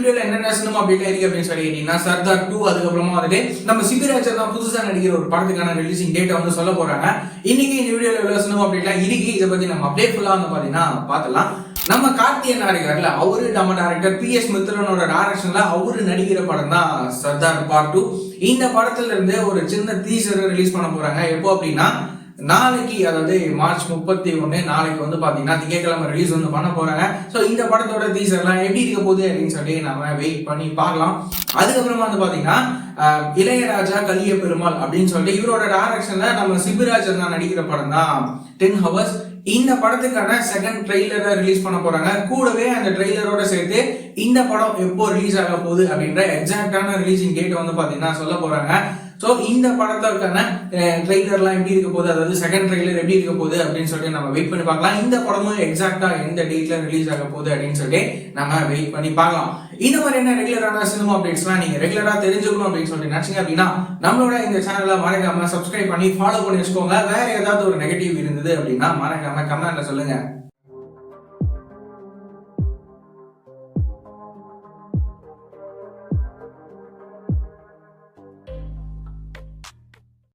வீடியோல என்ன cinema update இருக்கு அப்படின்னு சொல்லி கேட்டீங்கன்னா சர்தார் 2 அதுக்கப்புறமா வந்துட்டு நம்ம சிபிராஜர் தான் புதுசா நடிக்கிற ஒரு படத்துக்கான ரிலீசிங் டேட்டை வந்து சொல்ல போறாங்க. இன்னைக்கு இந்த வீடியோல உள்ள சினிமா அப்டேட்லாம் இருக்கு. இதை பத்தி நம்ம அப்டேட் ஃபுல்லா வந்து பாத்தீங்கன்னா பாத்துலாம். நம்ம கார்த்தியன் நடிகர்ல அவரு நம்ம டைரக்டர் PS மித்ரனோட டைரக்ஷன்ல அவரு நடிக்கிற படம் தான் சர்தார் பார்ட் 2. இந்த படத்துல இருந்து ஒரு சின்ன டீசர் ரிலீஸ் பண்ண போறாங்க. எப்போ அப்படின்னா நாளைக்கு, அதாவது மார்ச் 31 நாளைக்கு வந்து பாத்தீங்கன்னா திங்கட்கிழமை ரிலீஸ் வந்து பண்ண போறாங்க. ஸோ இந்த படத்தோட டீசர்லாம் எப்படி இருக்க போகுது அப்படின்னு சொல்லி நம்ம வெயிட் பண்ணி பார்க்கலாம். அதுக்கப்புறமா வந்து பாத்தீங்கன்னா இளையராஜா கலிய பெருமாள் அப்படின்னு சொல்லிட்டு இவரோட டைரக்ஷன்ல நம்ம சிபிராஜன் தான் நடிக்கிற படம் தான் 10 Hours. இந்த படத்துக்கான செகண்ட் ட்ரெய்லரை ரிலீஸ் பண்ண போறாங்க. கூடவே அந்த ட்ரெய்லரோட சேர்த்து இந்த படம் எப்போ ரிலீஸ் ஆக போகுது அப்படின்ற எக்ஸாக்டான ரிலீசிங் டேட் வந்து பாத்தீங்கன்னா சொல்ல போறாங்க. ஸோ இந்த படத்திற்கான ட்ரெய்லர்லாம் எப்படி இருக்க போகுது, அதாவது செகண்ட் ட்ரெய்லர் எப்படி இருக்க போகுது அப்படின்னு சொல்லிட்டு நம்ம வெயிட் பண்ணி பார்க்கலாம். இந்த படமும் எக்ஸாக்டா எந்த டேட்ல ரிலீஸ் ஆக போகுது அப்படின்னு சொல்லிட்டு நம்ம வெயிட் பண்ணி பார்க்கலாம். இந்த மாதிரியான ரெகுலரான சினிமா அப்டேட்ஸ்லாம் நீங்க ரெகுலரா தெரிஞ்சுக்கணும் அப்படின்னு சொல்லிட்டு நினைச்சீங்க அப்படின்னா நம்மளோட இந்த சேனலை மறக்காம சப்ஸ்கிரைப் பண்ணி ஃபாலோ பண்ணி வச்சுக்கோங்க. வேற ஏதாவது ஒரு நெகட்டிவ் இருந்தது அப்படின்னா மறக்காம கமெண்ட்ல சொல்லுங்க.